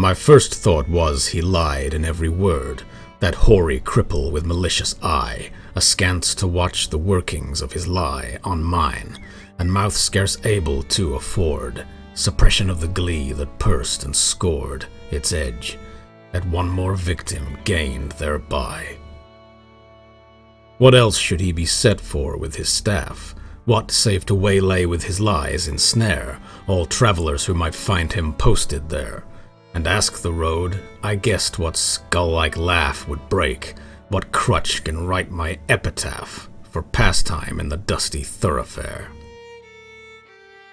My first thought was he lied in every word, that hoary cripple with malicious eye, askance to watch the workings of his lie on mine, and mouth scarce able to afford suppression of the glee that pursed and scored its edge, at one more victim gained thereby. What else should he be set for with his staff? What save to waylay with his lies ensnare all travelers who might find him posted there? And ask the road, I guessed what skull-like laugh would break, what crutch can write my epitaph for pastime in the dusty thoroughfare.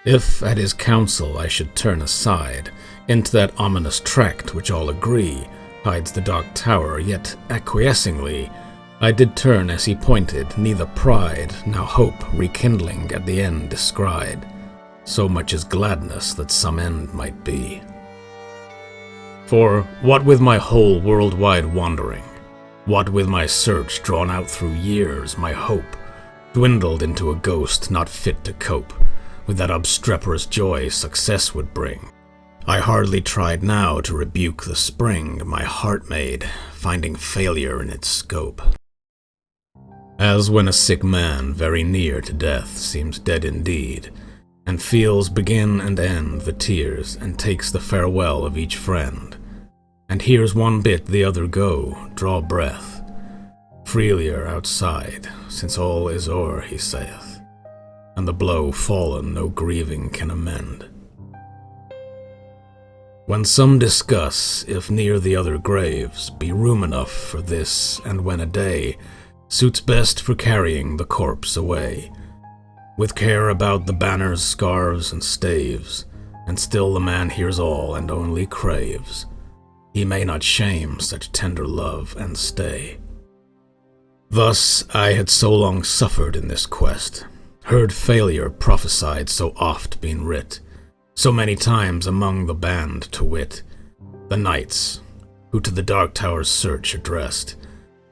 If at his counsel I should turn aside into that ominous tract which all agree hides the dark tower, yet acquiescingly I did turn as he pointed, neither pride, now hope rekindling at the end descried, so much as gladness that some end might be. For what with my whole world-wide wandering, what with my search drawn out through years, my hope dwindled into a ghost not fit to cope with that obstreperous joy success would bring. I hardly tried now to rebuke the spring my heart made, finding failure in its scope. As when a sick man very near to death seems dead indeed, and feels begin and end the tears, and takes the farewell of each friend, and hears one bit the other go, draw breath, freelier outside, since all is o'er, he saith, and the blow fallen no grieving can amend. When some discuss if near the other graves be room enough for this, and when a day suits best for carrying the corpse away, with care about the banners, scarves, and staves, and still the man hears all and only craves, he may not shame such tender love and stay. Thus I had so long suffered in this quest, heard failure prophesied so oft been writ, so many times among the band to wit, the knights, who to the dark tower's search addressed,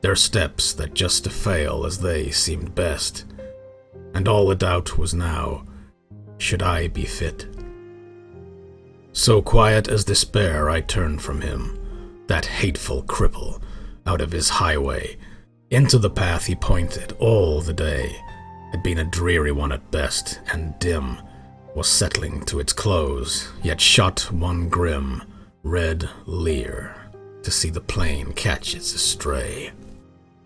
their steps that just to fail as they seemed best, and all a doubt was now, should I be fit? So quiet as despair I turned from him, that hateful cripple, out of his highway, into the path he pointed all the day, had been a dreary one at best, and dim, was settling to its close, yet shot one grim, red leer, to see the plain catch its estray.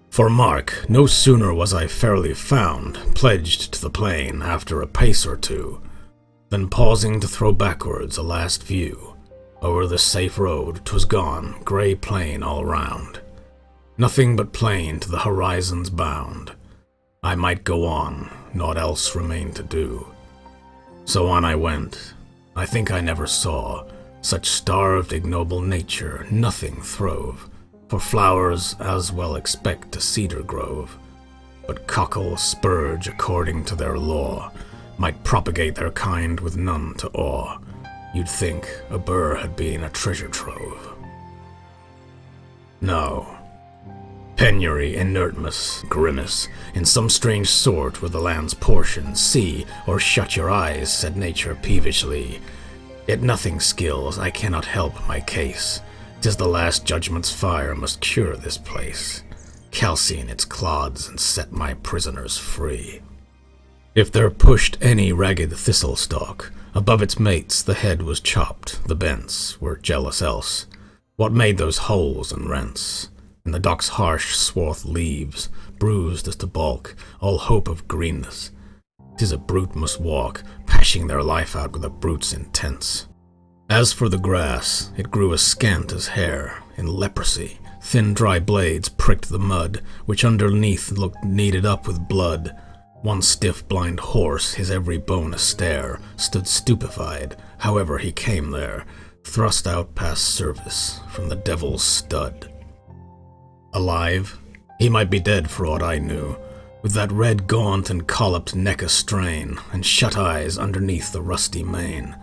For mark, no sooner was I fairly found, pledged to the plain after a pace or two, than pausing to throw backwards a last view, o'er the safe road 'twas gone, grey plain all round, nothing but plain to the horizon's bound. I might go on, naught else remained to do. So on I went. I think I never saw such starved ignoble nature, nothing throve, for flowers as well expect a cedar grove, but cockle, spurge according to their law, might propagate their kind with none to awe. You'd think a burr had been a treasure trove. No. Penury, inertness, grimace, in some strange sort were the land's portion. See, or shut your eyes, said nature peevishly. Yet nothing skills, I cannot help my case. 'Tis the last judgment's fire must cure this place, calcine its clods and set my prisoners free. If there pushed any ragged thistle stalk, above its mates the head was chopped, the bents were jealous else. What made those holes and rents? In the dock's harsh swarth leaves, bruised as to bulk, all hope of greenness. 'Tis a brute must walk, pashing their life out with a brute's intents. As for the grass, it grew as scant as hair, in leprosy. Thin dry blades pricked the mud, which underneath looked kneaded up with blood. One stiff blind horse, his every bone a stare, stood stupefied, however he came there, thrust out past service from the devil's stud. Alive? He might be dead for aught I knew, with that red gaunt and colloped neck a-strain, and shut eyes underneath the rusty mane.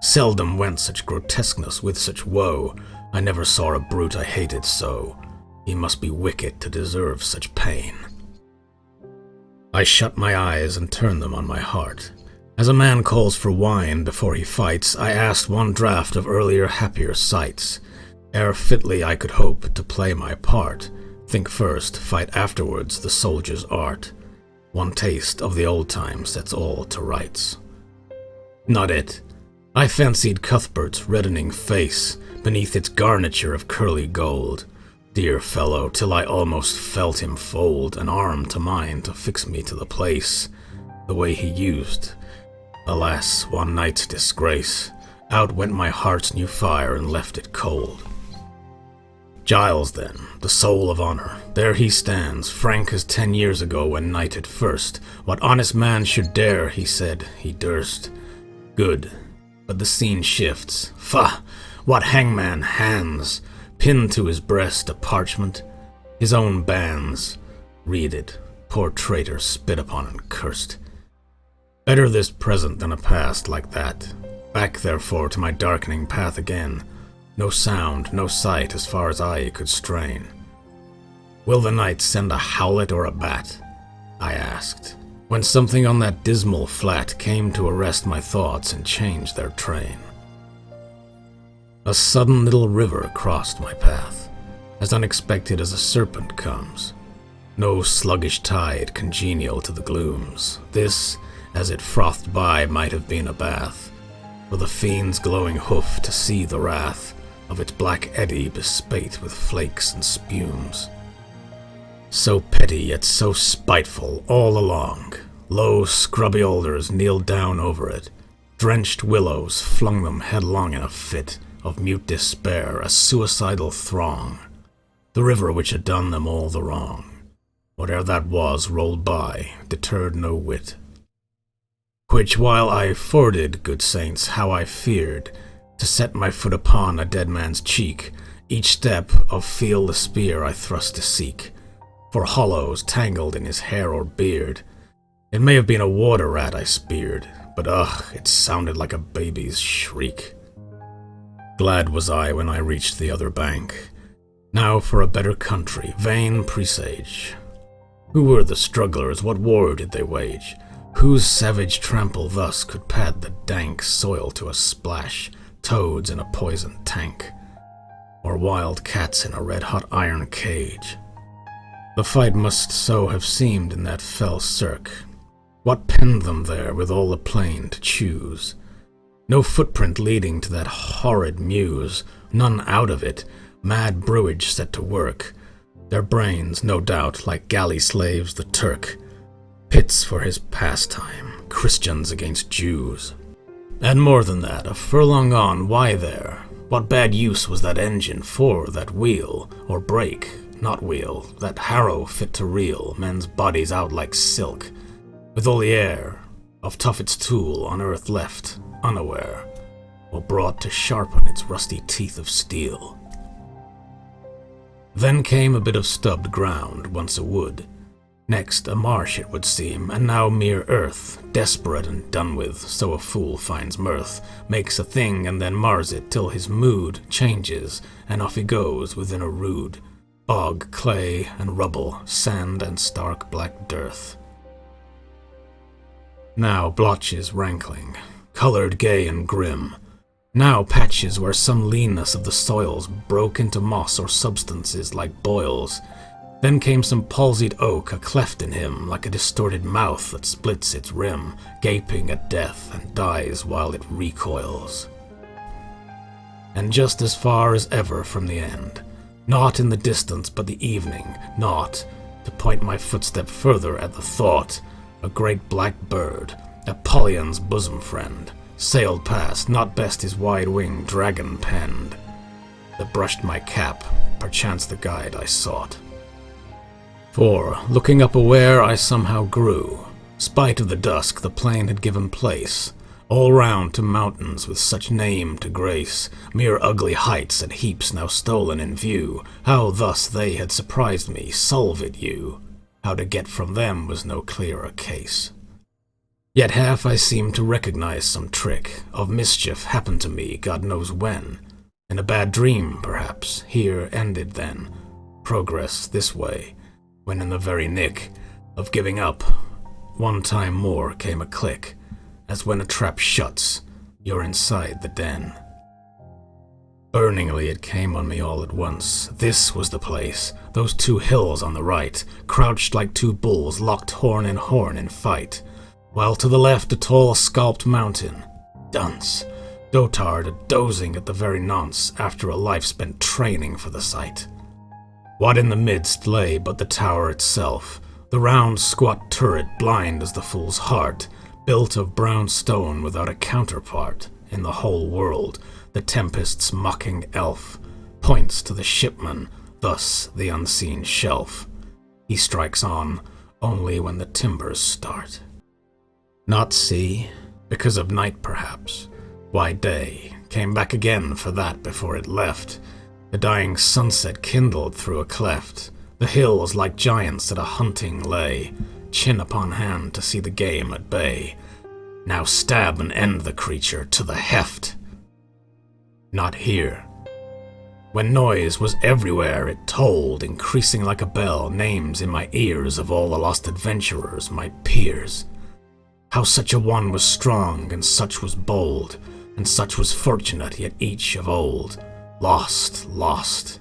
Seldom went such grotesqueness with such woe. I never saw a brute I hated so. He must be wicked to deserve such pain. I shut my eyes and turned them on my heart. As a man calls for wine before he fights, I asked one draught of earlier happier sights. ere fitly I could hope to play my part. Think first, fight afterwards the soldier's art. One taste of the old time sets all to rights. Not it. I fancied Cuthbert's reddening face beneath its garniture of curly gold. Dear fellow, till I almost felt him fold an arm to mine to fix me to the place, the way he used. Alas, one night's disgrace, out went my heart's new fire and left it cold. Giles, then, the soul of honor, there he stands, frank as 10 years ago when knighted first. What honest man should dare, he said, he durst. Good, but the scene shifts. Faugh! What hangman hands, pinned to his breast a parchment, his own bands. Read it, poor traitor, spit upon and cursed. Better this present than a past like that. Back, therefore, to my darkening path again. No sound, no sight as far as eye could strain. Will the night send a howlet or a bat? I asked, when something on that dismal flat came to arrest my thoughts and change their train. A sudden little river crossed my path, as unexpected as a serpent comes. No sluggish tide congenial to the glooms. This, as it frothed by, might have been a bath, for the fiend's glowing hoof to see the wrath of its black eddy bespate with flakes and spumes. So petty yet so spiteful all along, low scrubby alders kneeled down over it, drenched willows flung them headlong in a fit of mute despair, a suicidal throng. The river which had done them all the wrong, whate'er that was, rolled by, deterred no whit. Which while I forded, good saints, how I feared to set my foot upon a dead man's cheek, each step of feel the spear I thrust to seek, for hollows tangled in his hair or beard. It may have been a water rat I speared, but ugh, it sounded like a baby's shriek. Glad was I when I reached the other bank. Now for a better country, vain presage. Who were the strugglers? What war did they wage? Whose savage trample thus could pad the dank soil to a splash, toads in a poisoned tank, or wild cats in a red-hot iron cage? The fight must so have seemed in that fell cirque. What penned them there with all the plain to choose? No footprint leading to that horrid mews, none out of it, mad brewage set to work. Their brains, no doubt, like galley slaves the Turk, pits for his pastime, Christians against Jews. And more than that, a furlong on, why there? What bad use was that engine for, that wheel, or brake, not wheel, that harrow fit to reel men's bodies out like silk, with all the air of Tuffet's tool on earth left unaware, or brought to sharpen its rusty teeth of steel? Then came a bit of stubbed ground, once a wood. Next a marsh it would seem, and now mere earth, desperate and done with, so a fool finds mirth, makes a thing and then mars it till his mood changes, and off he goes within a rude bog, clay and rubble, sand and stark black dearth. Now blotches rankling, colored gay and grim. Now patches where some leanness of the soils broke into moss or substances like boils. Then came some palsied oak, a cleft in him, like a distorted mouth that splits its rim, gaping at death and dies while it recoils. And just as far as ever from the end, not in the distance but the evening, not, to point my footstep further at the thought, a great black bird, Apollyon's bosom friend, sailed past, not best his wide wing dragon-penned, that brushed my cap, perchance the guide I sought. For, looking up aware, I somehow grew. Spite of the dusk, the plain had given place, all round to mountains with such name to grace, mere ugly heights and heaps now stolen in view. How thus they had surprised me, solve it you. How to get from them was no clearer case. Yet half I seemed to recognize some trick of mischief happened to me, God knows when. In a bad dream, perhaps, here ended then progress this way, when in the very nick of giving up, one time more came a click, as when a trap shuts, you're inside the den. Burningly it came on me all at once. This was the place. Those two hills on the right, crouched like two bulls, locked horn in fight. While to the left a tall sculped mountain. Dunce. Dotard a-dozing at the very nonce after a life spent training for the sight. What in the midst lay but the tower itself, the round squat turret blind as the fool's heart, built of brown stone without a counterpart in the whole world. The tempest's mocking elf points to the shipman, thus the unseen shelf. He strikes on only when the timbers start. Not sea, because of night perhaps. Why, day came back again for that before it left. The dying sunset kindled through a cleft. The hills like giants at a hunting lay, chin upon hand to see the game at bay. Now stab and end the creature to the heft. Not here. When noise was everywhere, it tolled, increasing like a bell, names in my ears of all the lost adventurers, my peers. How such a one was strong, and such was bold, and such was fortunate, yet each of old. Lost, lost.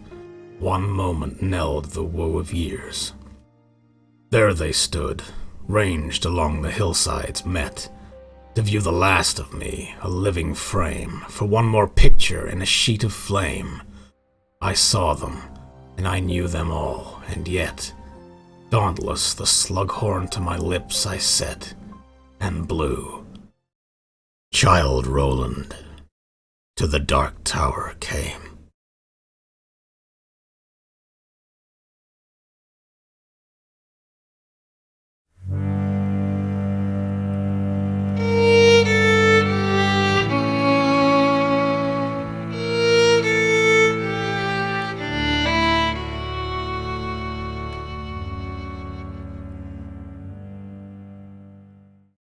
One moment knelled the woe of years. There they stood, ranged along the hillsides, met to view the last of me, a living frame, for one more picture in a sheet of flame. I saw them, and I knew them all, and yet, dauntless, the slughorn to my lips I set, and blew. Childe Roland to the dark tower came.